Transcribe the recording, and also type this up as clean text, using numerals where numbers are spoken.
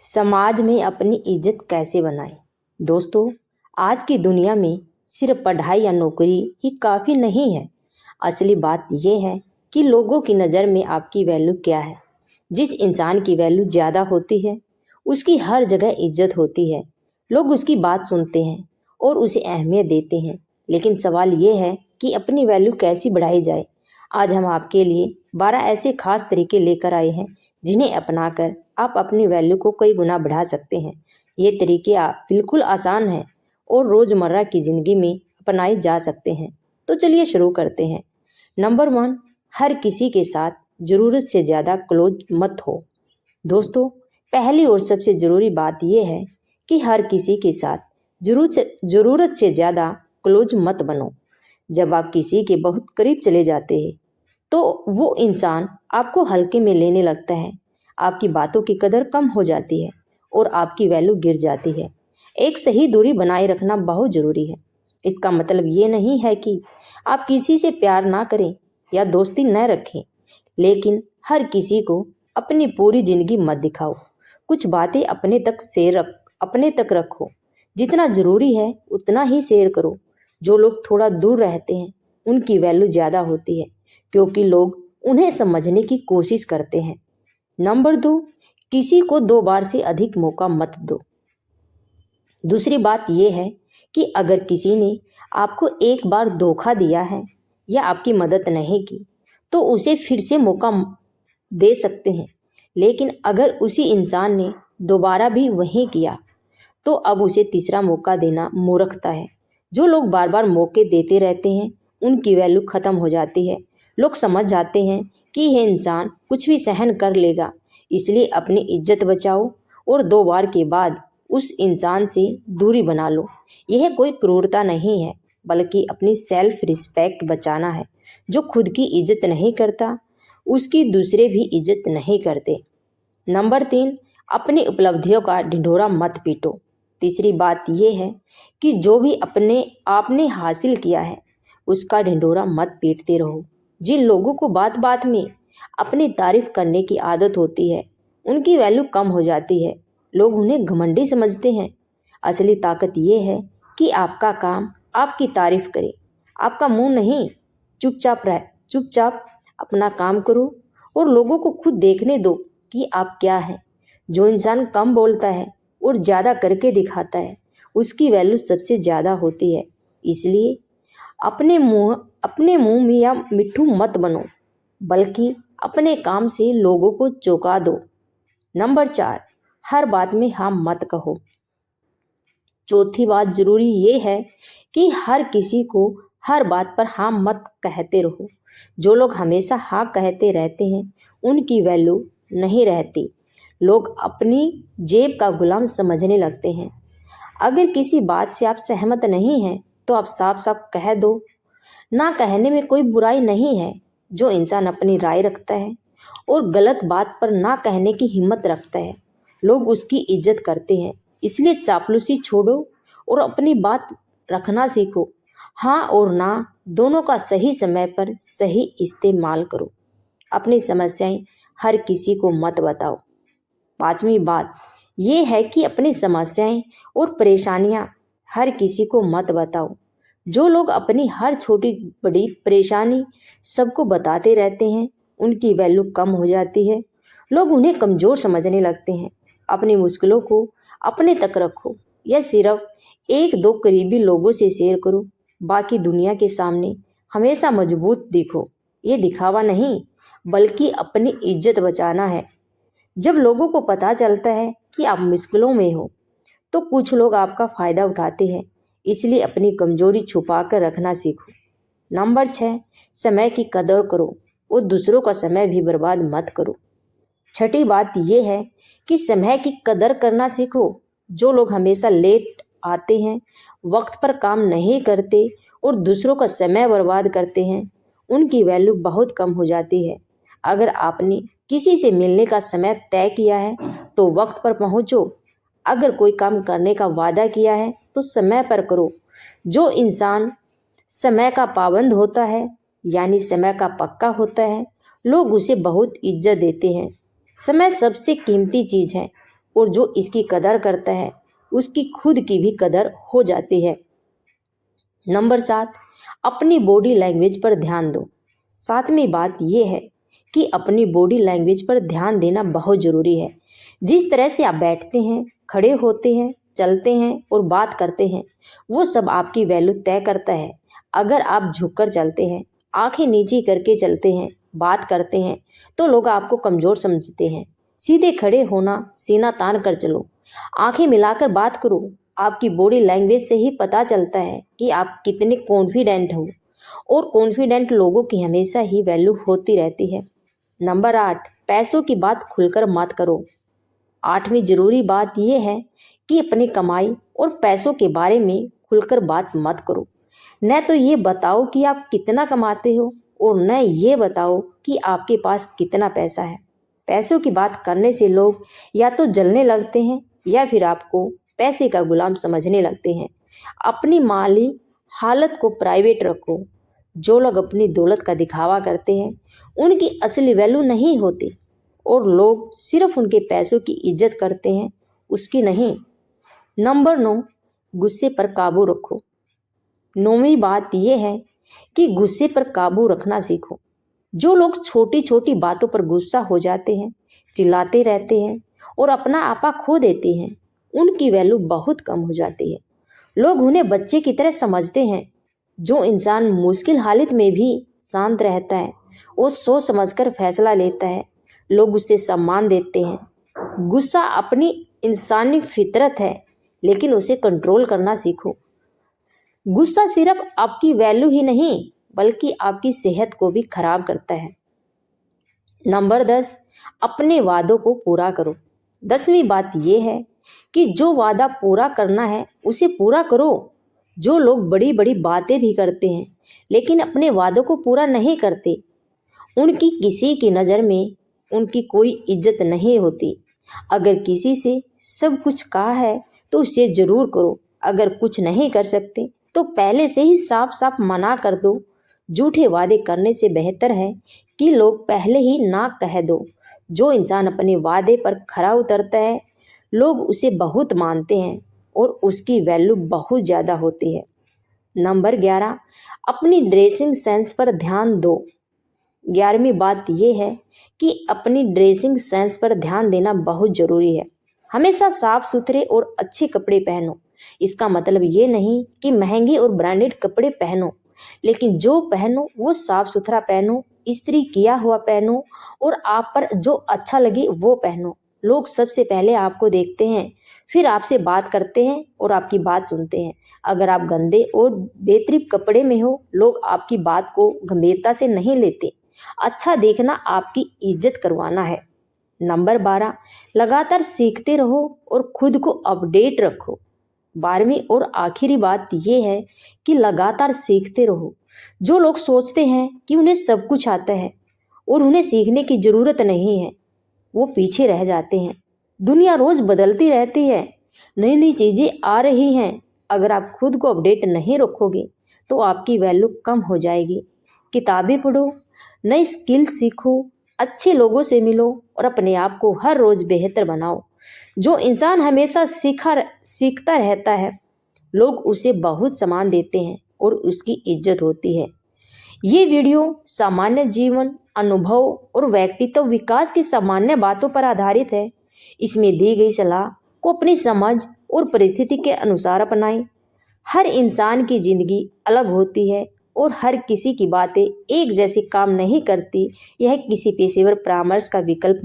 समाज में अपनी इज्जत कैसे बनाएं? दोस्तों, आज की दुनिया में सिर्फ पढ़ाई या नौकरी ही काफ़ी नहीं है। असली बात यह है कि लोगों की नज़र में आपकी वैल्यू क्या है। जिस इंसान की वैल्यू ज़्यादा होती है, उसकी हर जगह इज्जत होती है। लोग उसकी बात सुनते हैं और उसे अहमियत देते हैं। लेकिन सवाल यह है कि अपनी वैल्यू कैसी बढ़ाई जाए। आज हम आपके लिए 12 ऐसे खास तरीके लेकर आए हैं जिन्हें अपनाकर आप अपनी वैल्यू को कई गुना बढ़ा सकते हैं। ये तरीके बिल्कुल आसान हैं और रोज़मर्रा की ज़िंदगी में अपनाए जा सकते हैं। तो चलिए शुरू करते हैं। नंबर 1, हर किसी के साथ ज़रूरत से ज़्यादा क्लोज मत हो। दोस्तों, पहली और सबसे ज़रूरी बात यह है कि हर किसी के साथ ज़रूरत से ज़्यादा क्लोज मत बनो। जब आप किसी के बहुत करीब चले जाते हैं तो वो इंसान आपको हल्के में लेने लगता है। आपकी बातों की कदर कम हो जाती है और आपकी वैल्यू गिर जाती है। एक सही दूरी बनाए रखना बहुत ज़रूरी है। इसका मतलब ये नहीं है कि आप किसी से प्यार ना करें या दोस्ती न रखें, लेकिन हर किसी को अपनी पूरी ज़िंदगी मत दिखाओ। कुछ बातें अपने तक रखो। जितना ज़रूरी है उतना ही शेयर करो। जो लोग थोड़ा दूर रहते हैं उनकी वैल्यू ज़्यादा होती है, क्योंकि लोग उन्हें समझने की कोशिश करते हैं। नंबर 2, किसी को 2 बार से अधिक मौका मत दो। दूसरी बात यह है कि अगर किसी ने आपको एक बार धोखा दिया है या आपकी मदद नहीं की, तो उसे फिर से मौका दे सकते हैं। लेकिन अगर उसी इंसान ने दोबारा भी वही किया, तो अब उसे तीसरा मौका देना मूर्खता है। जो लोग बार बार मौके देते रहते हैं उनकी वैल्यू ख़त्म हो जाती है। लोग समझ जाते हैं कि यह इंसान कुछ भी सहन कर लेगा, इसलिए अपनी इज्जत बचाओ और 2 बार के बाद उस इंसान से दूरी बना लो। यह कोई क्रूरता नहीं है, बल्कि अपनी सेल्फ रिस्पेक्ट बचाना है। जो खुद की इज्जत नहीं करता, उसकी दूसरे भी इज्जत नहीं करते। नंबर 3, अपनी उपलब्धियों का ढिंढोरा मत पीटो। तीसरी बात यह है कि जो भी आपने हासिल किया है उसका ढिंढोरा मत पीटते रहो। जिन लोगों को बात बात में अपनी तारीफ करने की आदत होती है उनकी वैल्यू कम हो जाती है। लोग उन्हें घमंडी समझते हैं। असली ताकत यह है कि आपका काम आपकी तारीफ करे, आपका मुंह नहीं। चुपचाप अपना काम करो और लोगों को खुद देखने दो कि आप क्या हैं। जो इंसान कम बोलता है और ज़्यादा करके दिखाता है उसकी वैल्यू सबसे ज़्यादा होती है। इसलिए अपने मुंह में या मिट्ठू मत बनो, बल्कि अपने काम से लोगों को चौंका दो। नंबर 4, हर बात में हाँ मत कहो। चौथी बात ज़रूरी ये है कि हर किसी को हर बात पर हाँ मत कहते रहो। जो लोग हमेशा हाँ कहते रहते हैं उनकी वैल्यू नहीं रहती। लोग अपनी जेब का गुलाम समझने लगते हैं। अगर किसी बात से आप सहमत नहीं हैं तो आप साफ साफ कह दो। ना कहने में कोई बुराई नहीं है। जो इंसान अपनी राय रखता है और गलत बात पर ना कहने की हिम्मत रखता है, लोग उसकी इज्जत करते हैं। इसलिए चापलूसी छोड़ो और अपनी बात रखना सीखो। हाँ और ना दोनों का सही समय पर सही इस्तेमाल करो। अपनी समस्याएं हर किसी को मत बताओ। 5वीं बात यह है कि अपनी समस्याएं और परेशानियां हर किसी को मत बताओ। जो लोग अपनी हर छोटी बड़ी परेशानी सबको बताते रहते हैं उनकी वैल्यू कम हो जाती है। लोग उन्हें कमज़ोर समझने लगते हैं। अपनी मुश्किलों को अपने तक रखो या सिर्फ 1-2 करीबी लोगों से शेयर करो। बाकी दुनिया के सामने हमेशा मजबूत दिखो। ये दिखावा नहीं, बल्कि अपनी इज्जत बचाना है। जब लोगों को पता चलता है कि आप मुश्किलों में हो तो कुछ लोग आपका फ़ायदा उठाते हैं। इसलिए अपनी कमजोरी छुपा कर रखना सीखो। नंबर 6, समय की कदर करो और दूसरों का समय भी बर्बाद मत करो। छठी बात यह है कि समय की कदर करना सीखो। जो लोग हमेशा लेट आते हैं, वक्त पर काम नहीं करते और दूसरों का समय बर्बाद करते हैं, उनकी वैल्यू बहुत कम हो जाती है। अगर आपने किसी से मिलने का समय तय किया है तो वक्त पर पहुंचो। अगर कोई काम करने का वादा किया है तो समय पर करो। जो इंसान समय का पाबंद होता है, यानी समय का पक्का होता है, लोग उसे बहुत इज्जत देते हैं। समय सबसे कीमती चीज़ है और जो इसकी कदर करता है उसकी खुद की भी कदर हो जाती है। नंबर 7, अपनी बॉडी लैंग्वेज पर ध्यान दो। सातवीं बात यह है कि अपनी बॉडी लैंग्वेज पर ध्यान देना बहुत ज़रूरी है। जिस तरह से आप बैठते हैं, खड़े होते हैं, चलते हैं और बात करते हैं, वो सब आपकी वैल्यू तय करता है। अगर आप झुककर चलते हैं, आंखें नीची करके चलते हैं, बात करते हैं, तो लोग आपको कमज़ोर समझते हैं। सीधे खड़े होना, सीना तान कर चलो, आंखें मिलाकर बात करो। आपकी बॉडी लैंग्वेज से ही पता चलता है कि आप कितने कॉन्फिडेंट हो, और कॉन्फिडेंट लोगों की हमेशा ही वैल्यू होती रहती है। नंबर 8, पैसों की बात खुलकर मत करो। 8वीं ज़रूरी बात यह है कि अपनी कमाई और पैसों के बारे में खुलकर बात मत करो। न तो ये बताओ कि आप कितना कमाते हो और न ये बताओ कि आपके पास कितना पैसा है। पैसों की बात करने से लोग या तो जलने लगते हैं या फिर आपको पैसे का गुलाम समझने लगते हैं। अपनी माली हालत को प्राइवेट रखो। जो लोग अपनी दौलत का दिखावा करते हैं उनकी असली वैल्यू नहीं होती, और लोग सिर्फ उनके पैसों की इज्जत करते हैं, उसकी नहीं। नंबर 9, गुस्से पर काबू रखो। 9वीं बात यह है कि गुस्से पर काबू रखना सीखो। जो लोग छोटी छोटी बातों पर गुस्सा हो जाते हैं, चिल्लाते रहते हैं और अपना आपा खो देते हैं, उनकी वैल्यू बहुत कम हो जाती है। लोग उन्हें बच्चे की तरह समझते हैं। जो इंसान मुश्किल हालत में भी शांत रहता है और सोच समझकर फैसला लेता है, लोग उसे सम्मान देते हैं। गुस्सा अपनी इंसानी फितरत है, लेकिन उसे कंट्रोल करना सीखो। गुस्सा सिर्फ आपकी वैल्यू ही नहीं बल्कि आपकी सेहत को भी खराब करता है। नंबर 10, अपने वादों को पूरा करो। 10वीं बात यह है कि जो वादा पूरा करना है उसे पूरा करो। जो लोग बड़ी बड़ी बातें भी करते हैं लेकिन अपने वादों को पूरा नहीं करते, उनकी किसी की नज़र में उनकी कोई इज्जत नहीं होती। अगर किसी से सब कुछ कहा है तो उसे ज़रूर करो। अगर कुछ नहीं कर सकते तो पहले से ही साफ साफ मना कर दो। झूठे वादे करने से बेहतर है कि लोग पहले ही ना कह दो। जो इंसान अपने वादे पर खरा उतरता है, लोग उसे बहुत मानते हैं और उसकी वैल्यू बहुत ज़्यादा होती है। नंबर 11, अपनी ड्रेसिंग सेंस पर ध्यान दो। 11वीं बात यह है कि अपनी ड्रेसिंग सेंस पर ध्यान देना बहुत ज़रूरी है। हमेशा साफ सुथरे और अच्छे कपड़े पहनो। इसका मतलब ये नहीं कि महंगे और ब्रांडेड कपड़े पहनो, लेकिन जो पहनो वो साफ सुथरा पहनो, इस्त्री किया हुआ पहनो और आप पर जो अच्छा लगे वो पहनो। लोग सबसे पहले आपको देखते हैं, फिर आपसे बात करते हैं और आपकी बात सुनते हैं। अगर आप गंदे और बेतरीब कपड़े में हो, लोग आपकी बात को गंभीरता से नहीं लेते। अच्छा देखना आपकी इज्जत करवाना है। नंबर 12, लगातार सीखते रहो और खुद को अपडेट रखो। 12वीं और आखिरी बात यह है कि लगातार सीखते रहो। जो लोग सोचते हैं कि उन्हें सब कुछ आता है और उन्हें सीखने की ज़रूरत नहीं है, वो पीछे रह जाते हैं। दुनिया रोज़ बदलती रहती है, नई नई चीज़ें आ रही हैं। अगर आप खुद को अपडेट नहीं रखोगे तो आपकी वैल्यू कम हो जाएगी। किताबें पढ़ो, नई स्किल सीखो, अच्छे लोगों से मिलो और अपने आप को हर रोज़ बेहतर बनाओ। जो इंसान हमेशा सीखता रहता है, लोग उसे बहुत सम्मान देते हैं और उसकी इज्जत होती है। ये वीडियो सामान्य जीवन अनुभव और व्यक्तित्व विकास की सामान्य बातों पर आधारित है। इसमें दी गई सलाह को अपनी समझ और परिस्थिति के अनुसार अपनाएं। हर इंसान की जिंदगी अलग होती है और हर किसी की बातें एक जैसी काम नहीं करती। यह किसी पेशेवर परामर्श का विकल्प